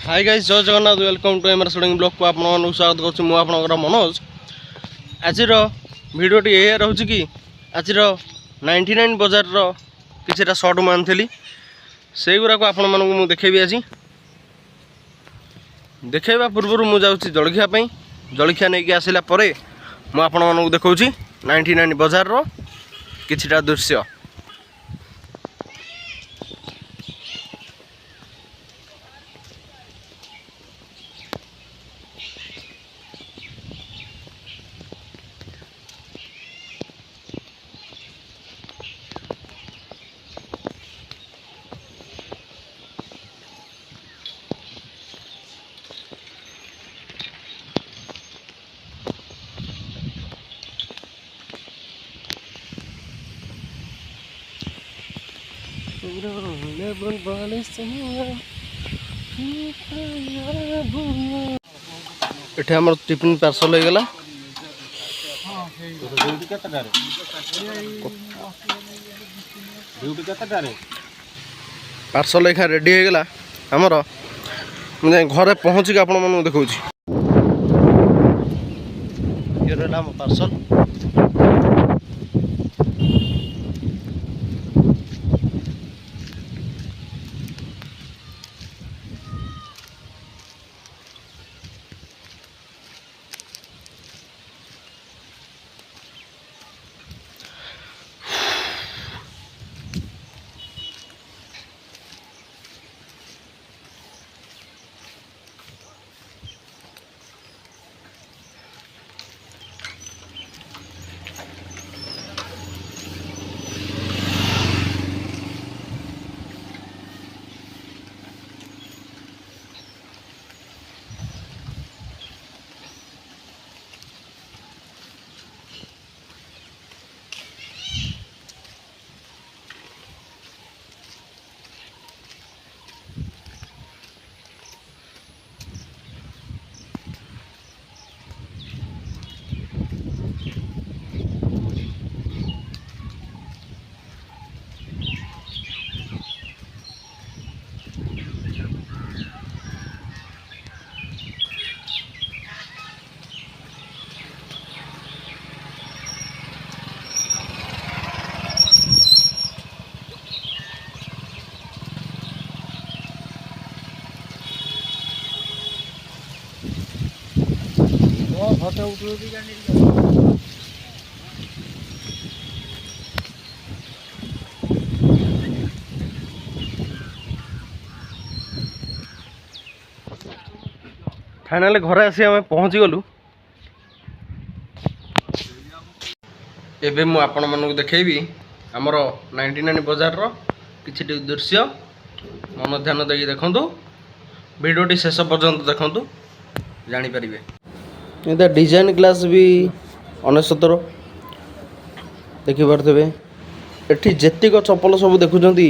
हाय guys जय Jagannath welcome to MR सुडिंग blog को आपन स्वागत करछु मु आपनकर मनोज। आजिर भिडियोटी ये रहउछि कि आजिर 99 बाजार रो किछटा शॉर्ट मु आनथली सेई गुरा को आपन मानकु मु देखेबी। आज देखेबा पूर्व मु जाउछि जलखिया पई जलखिया नै कि आसिला परे मु आपन मानकु देखौछि 99 बाजार रो किछटा दृश्य। एठे हमर टिफिन पार्सल हो गला। पार्सल एखा रेडी हो गला हमर मुझे घरे पहुँच के आपण मन देखौ छी। ये रहला हम पार्सल फोटो उठो भी जाने फाइनल घरे आसी आम पहुँची गलु। एबे मु आपण मानक देखेबी हमर 99 बाजार रो किछि दृश्य। मन ध्यान देकी देखंतु वीडियोटी शेष पर्यंत देखंतु जानि परिबे। ये डिजाइन ग्लास भी 69 देखि पारथबे। एठी जेतिक चप्पल सब देखुचंती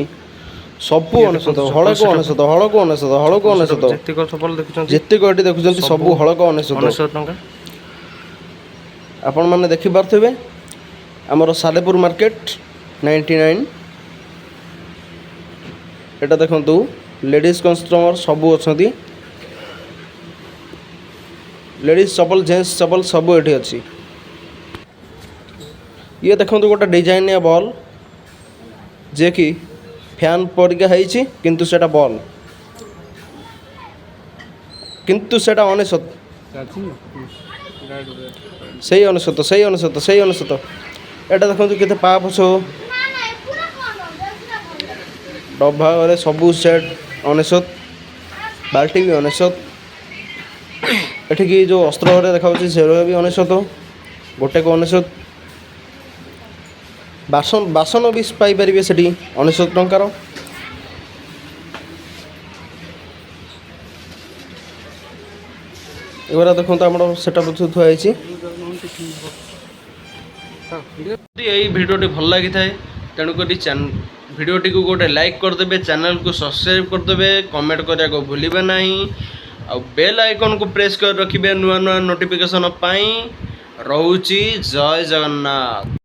सब 69 हळक 69 हळक 69 हळक 69 जेतिक चप्पल देखुचंती जेतिक एठी देखुचंती सब हळक 69 टंका। आपण माने देखि पारथबे हमर सालेपुर मार्केट 99। एटा देखंतु लेडीज कस्टमर सब अछंती। लेडीज चप्पल जेंट्स चप्पल सब एठी अछि। ये देखंतु गोटा डिजाइन या बॉल जे कि फैन परिका हैछि किंतु सेटा बॉल किंतु सेटा 69 सही 69 सही 69 सही 69। एटा देखंतु केते पाप छो डब्बा रे सब सेट 69 बाल्टी भी 69। एठी की जो अस्त्र घरे देखा से भी 69 गोटे को 69। बासन बासन भी पाई परिबे सेठी 69 टंकार। एगोरा देखंतु हमर सेटअप थुआ हैछि। यही भिडियोटी भल लगी थाए तेणुक भिडियोटी को गोटे लाइक करदे, चैनल को सब्सक्राइब करदे, कमेंट करिया को भूलिबे नहीं आ बेल आइकन को प्रेस कर रखिबे नुआ नुआ नोटिफिकेशन पाई। रहूची जय जगन्नाथ।